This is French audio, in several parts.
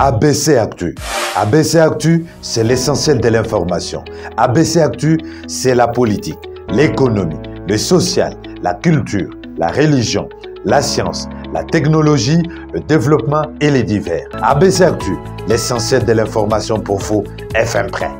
ABC Actu. ABC Actu, c'est l'essentiel de l'information. ABC Actu, c'est la politique, l'économie, le social, la culture, la religion, la science, la technologie, le développement et les divers. ABC Actu, l'essentiel de l'information pour vous, FM Prêt.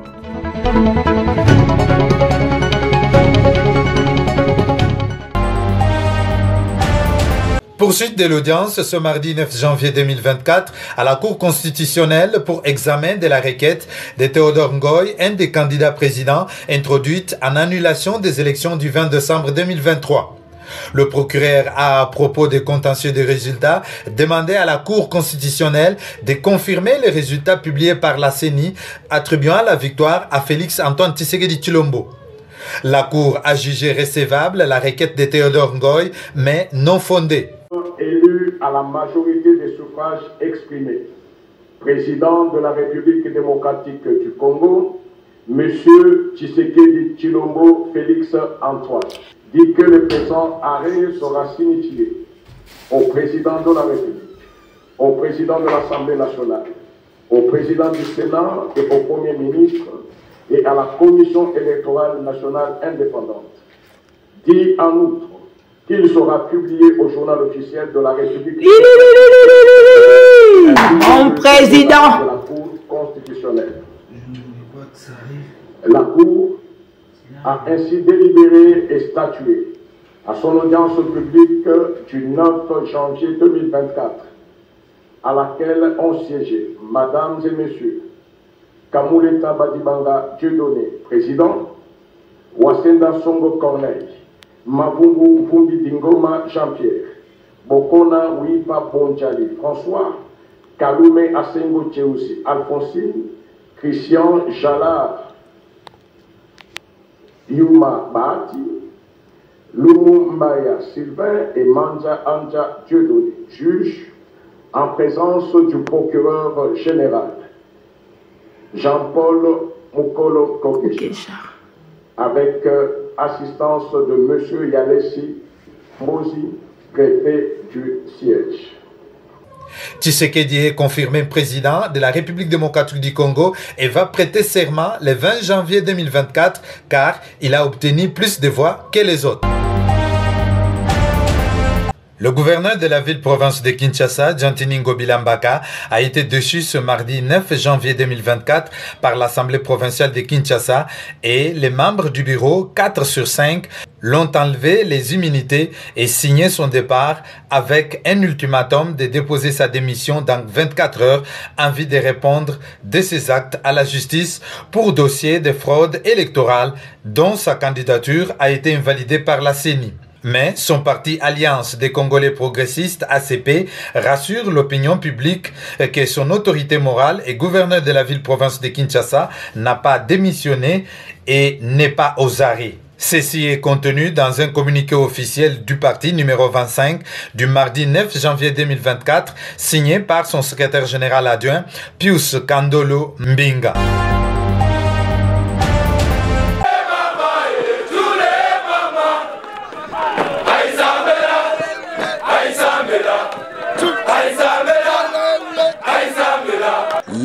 Poursuite de l'audience ce mardi 9 janvier 2024 à la Cour constitutionnelle pour examen de la requête de Théodore Ngoy, un des candidats présidents introduite en annulation des élections du 20 décembre 2023. Le procureur a, à propos des contentieux des résultats, demandé à la Cour constitutionnelle de confirmer les résultats publiés par la CENI, attribuant la victoire à Félix Antoine Tshisekedi Tshilombo. La Cour a jugé recevable la requête de Théodore Ngoy, mais non fondée. Élu à la majorité des suffrages exprimés, président de la République démocratique du Congo, M. Tshisekedi Tshilombo Félix Antoine, dit que le présent arrêt sera signifié au président de la République, au président de l'Assemblée nationale, au président du Sénat et au Premier ministre et à la Commission électorale nationale indépendante. Dit en outre qu'il sera publié au journal officiel de la République mon président de la Cour constitutionnelle. La Cour a ainsi délibéré et statué à son audience publique du 9 janvier 2024, à laquelle ont siégé, Mesdames et Messieurs, Kamuleta Badibanga Dieudonné, président, Wasenda Songo Corneille, Mavungu Vumbi Dingoma Jean-Pierre, Bokona Wipa Bonjali François, Kalume Asengo Tcheoussi Alphonsine, Christian Jalard Yuma Bahati, Lumu Mbaya Sylvain et Manja Anja Dieudonné, juge en présence du procureur général Jean-Paul Mukolo Kokecha, avec assistance de M. Yalessi Mosi, préfet du siège. Tshisekedi est confirmé président de la République démocratique du Congo et va prêter serment le 20 janvier 2024 car il a obtenu plus de voix que les autres. Le gouverneur de la ville-province de Kinshasa, Jantini Ngobilambaka, a été déchu ce mardi 9 janvier 2024 par l'Assemblée provinciale de Kinshasa et les membres du bureau, 4 sur 5, l'ont enlevé les immunités et signé son départ avec un ultimatum de déposer sa démission dans 24 heures en vue de répondre de ses actes à la justice pour dossier de fraude électorale dont sa candidature a été invalidée par la CENI. Mais son parti Alliance des Congolais progressistes, ACP, rassure l'opinion publique que son autorité morale et gouverneur de la ville-province de Kinshasa n'a pas démissionné et n'est pas aux arrêts. Ceci est contenu dans un communiqué officiel du parti numéro 25 du mardi 9 janvier 2024, signé par son secrétaire général adjoint, Pius Kandolo Mbinga.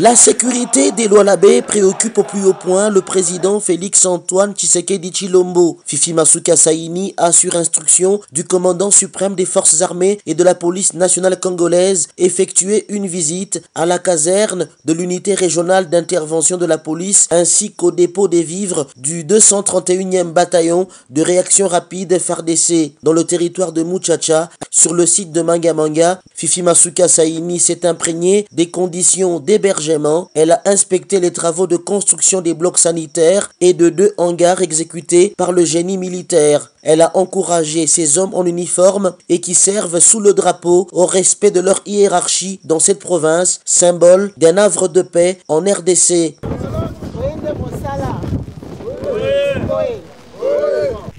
La sécurité des Lualabé préoccupe au plus haut point le président Félix Antoine Tshisekedi Tshilombo. Fifi Masuka Saini a, sur instruction du commandant suprême des forces armées et de la police nationale congolaise, effectué une visite à la caserne de l'unité régionale d'intervention de la police ainsi qu'au dépôt des vivres du 231e bataillon de réaction rapide FARDC dans le territoire de Muchacha sur le site de Mangamanga. Fifi Masuka Saini s'est imprégné des conditions d'hébergement. Elle a inspecté les travaux de construction des blocs sanitaires et de 2 hangars exécutés par le génie militaire. Elle a encouragé ces hommes en uniforme et qui servent sous le drapeau au respect de leur hiérarchie dans cette province, symbole d'un havre de paix en RDC.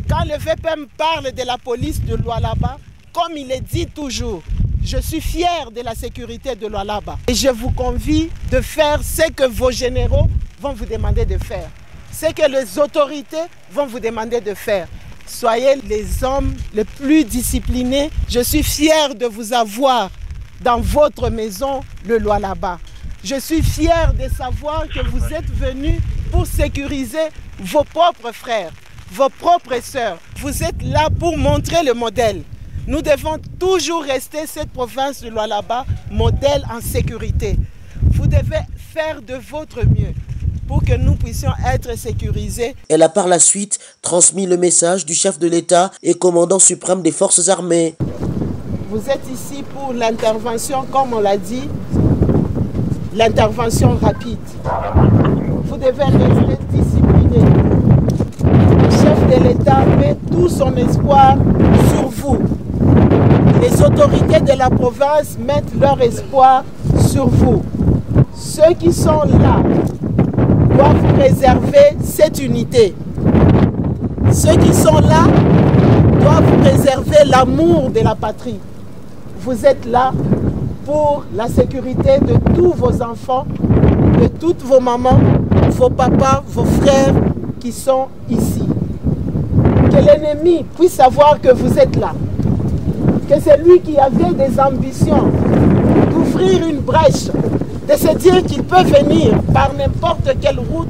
Quand le VPM parle de la police de Lualaba, comme il est dit toujours, je suis fier de la sécurité de Lualaba. Et je vous convie de faire ce que vos généraux vont vous demander de faire. Ce que les autorités vont vous demander de faire. Soyez les hommes les plus disciplinés. Je suis fier de vous avoir dans votre maison, le Lualaba. Je suis fier de savoir que vous êtes venus pour sécuriser vos propres frères, vos propres sœurs. Vous êtes là pour montrer le modèle. Nous devons toujours rester cette province de Lualaba, modèle en sécurité. Vous devez faire de votre mieux pour que nous puissions être sécurisés. Elle a par la suite transmis le message du chef de l'État et commandant suprême des forces armées. Vous êtes ici pour l'intervention, comme on l'a dit, l'intervention rapide. Vous devez rester discipliné. Le chef de l'État met tout son espoir sur vous. Les autorités de la province mettent leur espoir sur vous. Ceux qui sont là doivent préserver cette unité. Ceux qui sont là doivent préserver l'amour de la patrie. Vous êtes là pour la sécurité de tous vos enfants, de toutes vos mamans, vos papas, vos frères qui sont ici. Que l'ennemi puisse savoir que vous êtes là. Que c'est lui qui avait des ambitions d'ouvrir une brèche, de se dire qu'il peut venir par n'importe quelle route,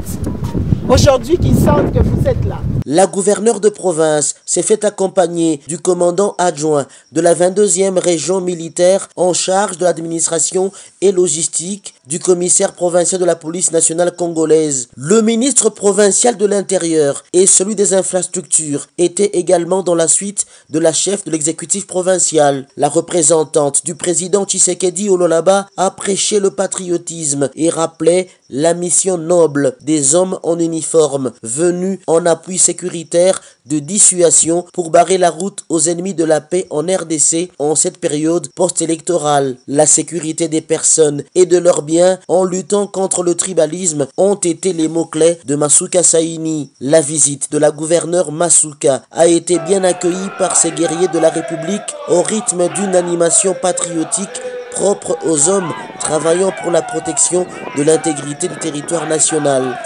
aujourd'hui qu'ils sentent que vous êtes là. La gouverneure de province s'est fait accompagner du commandant adjoint de la 22e région militaire en charge de l'administration et logistique, du commissaire provincial de la police nationale congolaise. Le ministre provincial de l'Intérieur et celui des infrastructures étaient également dans la suite de la chef de l'exécutif provincial. La représentante du président Tshisekedi au Lualaba a prêché le patriotisme et rappelé la mission noble des hommes en uniforme venus en appui sécuritaire de dissuasion pour barrer la route aux ennemis de la paix en RDC en cette période post-électorale. La sécurité des personnes et de leurs biens en luttant contre le tribalisme ont été les mots-clés de Masuka Saini. La visite de la gouverneure Masuka a été bien accueillie par ces guerriers de la République au rythme d'une animation patriotique propre aux hommes travaillant pour la protection de l'intégrité du territoire national.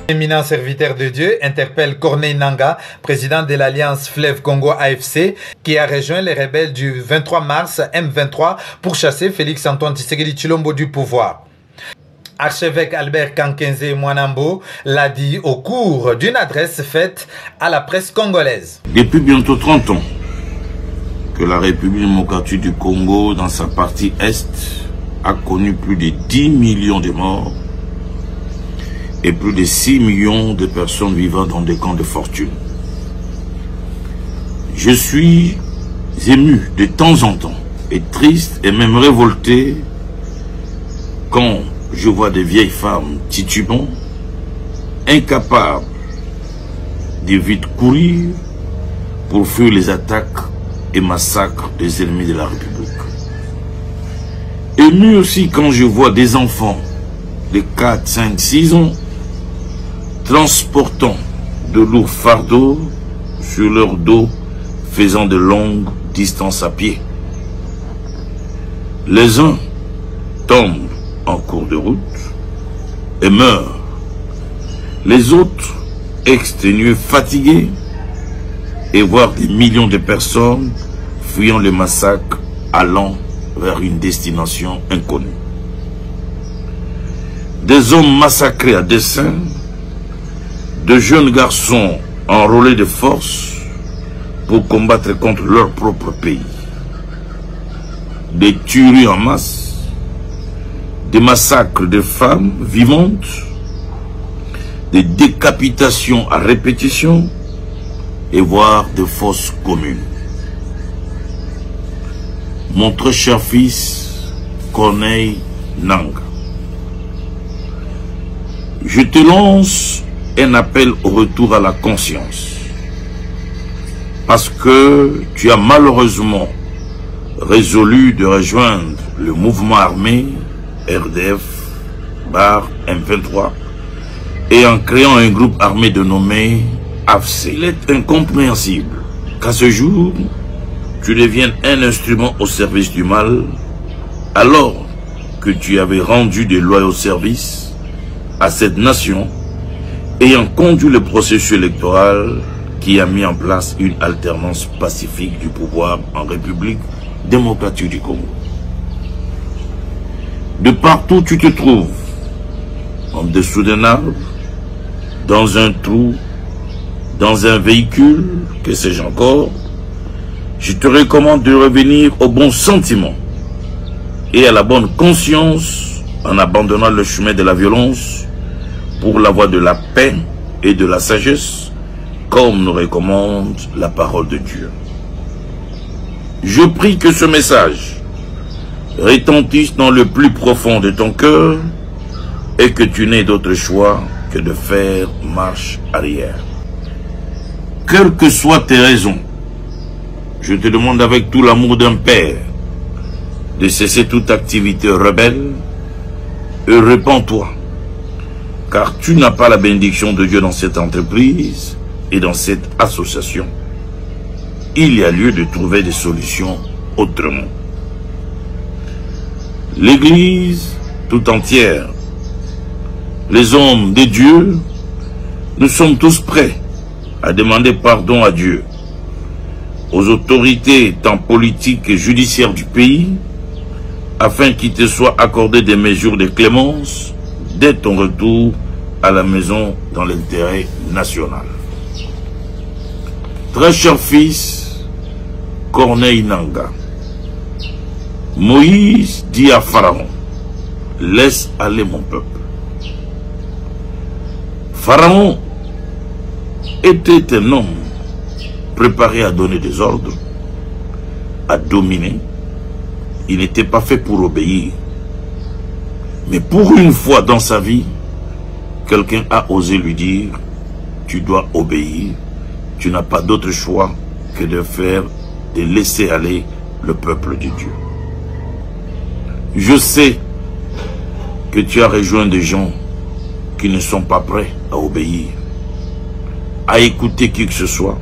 Éminent serviteur de Dieu interpelle Corneille Nangaa, président de l'Alliance Fleuve Congo AFC, qui a rejoint les rebelles du 23 mars M23 pour chasser Félix-Antoine Tshisekedi Tshilombo du pouvoir. Archevêque Albert Kankenze Mwanambo l'a dit au cours d'une adresse faite à la presse congolaise. Depuis bientôt 30 ans que la République démocratique du Congo, dans sa partie Est, a connu plus de 10 millions de morts et plus de 6 millions de personnes vivant dans des camps de fortune. Je suis ému de temps en temps et triste et même révolté quand je vois des vieilles femmes titubant, incapables de vite courir pour fuir les attaques et massacres des ennemis de la République. Ému aussi quand je vois des enfants de 4, 5, 6 ans transportant de lourds fardeaux sur leur dos, faisant de longues distances à pied. Les uns tombent en cours de route et meurent. Les autres, exténués, fatigués, et voir des millions de personnes fuyant le massacre, allant vers une destination inconnue. Des hommes massacrés à dessein, de jeunes garçons enrôlés de force pour combattre contre leur propre pays. Des tueries en masse, des massacres de femmes vivantes, des décapitations à répétition et voire de fosses communes. Mon très cher fils, Corneille Nangaa, je te lance un appel au retour à la conscience, parce que tu as malheureusement résolu de rejoindre le mouvement armé RDF M23 et en créant un groupe armé dénommé AFC. Il est incompréhensible qu'à ce jour, tu deviennes un instrument au service du mal, alors que tu avais rendu des loyaux services à cette nation ayant conduit le processus électoral qui a mis en place une alternance pacifique du pouvoir en République démocratique du Congo. De partout où tu te trouves, en dessous d'un arbre, dans un trou, dans un véhicule, que sais-je encore, je te recommande de revenir au bon sentiment et à la bonne conscience en abandonnant le chemin de la violence pour la voie de la paix et de la sagesse, comme nous recommande la parole de Dieu. Je prie que ce message retentisse dans le plus profond de ton cœur et que tu n'aies d'autre choix que de faire marche arrière. Quelles que soient tes raisons, je te demande avec tout l'amour d'un père de cesser toute activité rebelle et répands-toi, car tu n'as pas la bénédiction de Dieu dans cette entreprise et dans cette association. Il y a lieu de trouver des solutions autrement. L'Église tout entière, les hommes de Dieu, nous sommes tous prêts à demander pardon à Dieu, aux autorités tant politiques et judiciaires du pays, afin qu'il te soit accordé des mesures de clémence dès ton retour à la maison dans l'intérêt national. Très cher fils, Corneille Nangaa, Moïse dit à Pharaon, laisse aller mon peuple. Pharaon était un homme préparé à donner des ordres, à dominer. Il n'était pas fait pour obéir. Mais pour une fois dans sa vie, quelqu'un a osé lui dire, tu dois obéir, tu n'as pas d'autre choix que de laisser aller le peuple de Dieu. Je sais que tu as rejoint des gens qui ne sont pas prêts à obéir, à écouter qui que ce soit,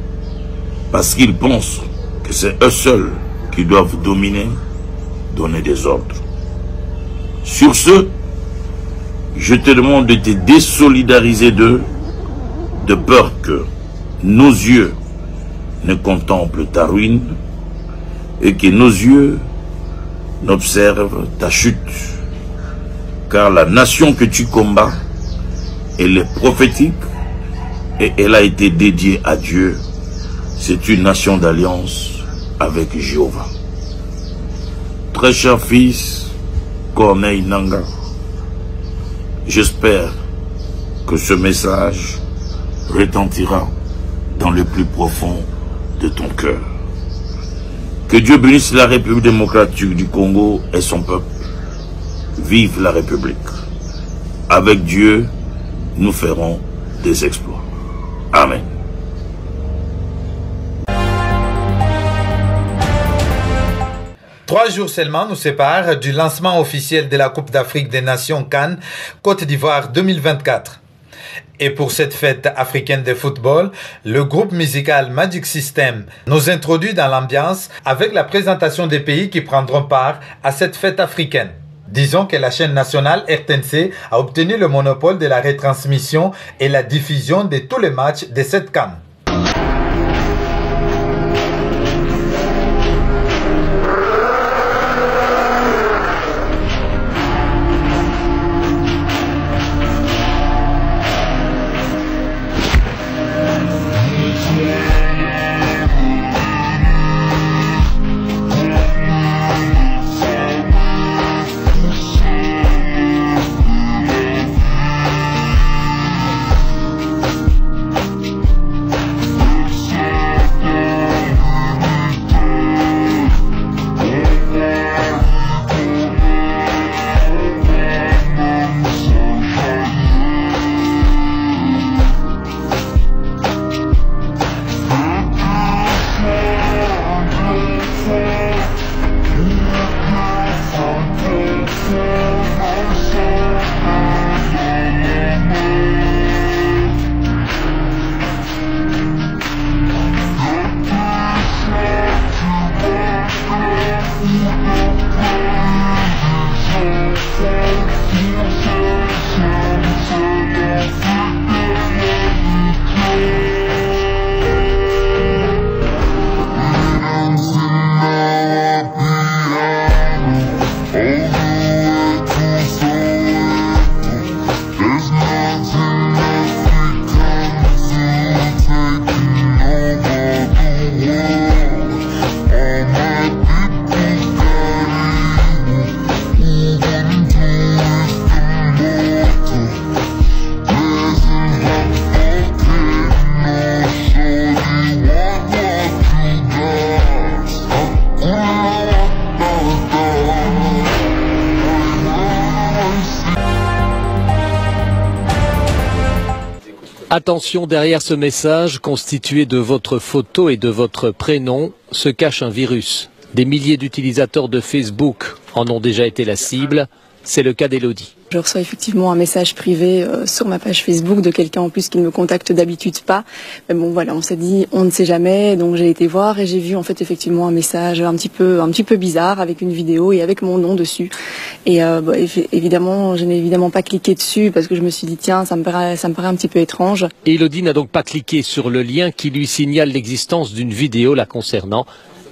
parce qu'ils pensent que c'est eux seuls qui doivent dominer, donner des ordres. Sur ce, je te demande de te désolidariser d'eux, de peur que nos yeux ne contemplent ta ruine et que nos yeux n'observent ta chute. Car la nation que tu combats, elle est prophétique et elle a été dédiée à Dieu. C'est une nation d'alliance avec Jéhovah. Très cher fils, Corneille Nangaa, j'espère que ce message retentira dans le plus profond de ton cœur. Que Dieu bénisse la République démocratique du Congo et son peuple. Vive la République. Avec Dieu, nous ferons des exploits. Amen. Trois jours seulement nous séparent du lancement officiel de la Coupe d'Afrique des Nations CAN Côte d'Ivoire 2024. Et pour cette fête africaine de football, le groupe musical Magic System nous introduit dans l'ambiance avec la présentation des pays qui prendront part à cette fête africaine. Disons que la chaîne nationale RTNC a obtenu le monopole de la retransmission et la diffusion de tous les matchs de cette CAN. Attention, derrière ce message, constitué de votre photo et de votre prénom, se cache un virus. Des milliers d'utilisateurs de Facebook en ont déjà été la cible. C'est le cas d'Elodie. Je reçois effectivement un message privé sur ma page Facebook de quelqu'un en plus qui ne me contacte d'habitude pas. Mais bon voilà, on s'est dit on ne sait jamais, donc j'ai été voir et j'ai vu en fait effectivement un message un petit peu bizarre avec une vidéo et avec mon nom dessus. Et évidemment, je n'ai évidemment pas cliqué dessus parce que je me suis dit tiens, ça me paraît un petit peu étrange. Elodie n'a donc pas cliqué sur le lien qui lui signale l'existence d'une vidéo la concernant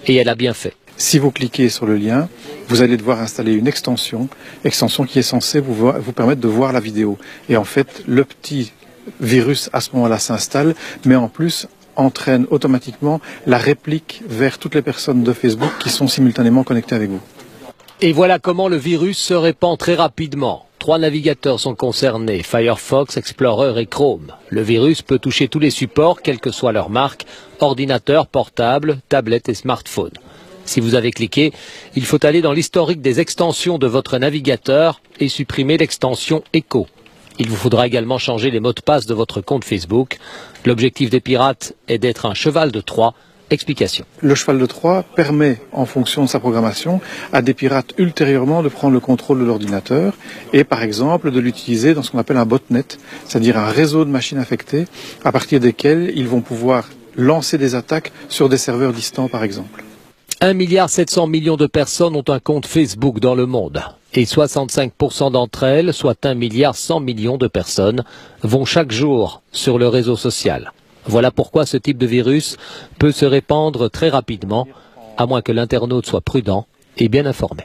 et elle a bien fait. Si vous cliquez sur le lien, vous allez devoir installer une extension qui est censée vous permettre de voir la vidéo. Et en fait, le petit virus à ce moment-là s'installe, mais en plus entraîne automatiquement la réplique vers toutes les personnes de Facebook qui sont simultanément connectées avec vous. Et voilà comment le virus se répand très rapidement. 3 navigateurs sont concernés, Firefox, Explorer et Chrome. Le virus peut toucher tous les supports, quelle que soit leur marque, ordinateur, portable, tablette et smartphone. Si vous avez cliqué, il faut aller dans l'historique des extensions de votre navigateur et supprimer l'extension Echo. Il vous faudra également changer les mots de passe de votre compte Facebook. L'objectif des pirates est d'être un cheval de Troie. Explication. Le cheval de Troie permet, en fonction de sa programmation, à des pirates ultérieurement de prendre le contrôle de l'ordinateur et par exemple de l'utiliser dans ce qu'on appelle un botnet, c'est-à-dire un réseau de machines infectées à partir desquelles ils vont pouvoir lancer des attaques sur des serveurs distants par exemple. 1,7 milliard de personnes ont un compte Facebook dans le monde. Et 65% d'entre elles, soit 1,1 milliard de personnes, vont chaque jour sur le réseau social. Voilà pourquoi ce type de virus peut se répandre très rapidement, à moins que l'internaute soit prudent et bien informé.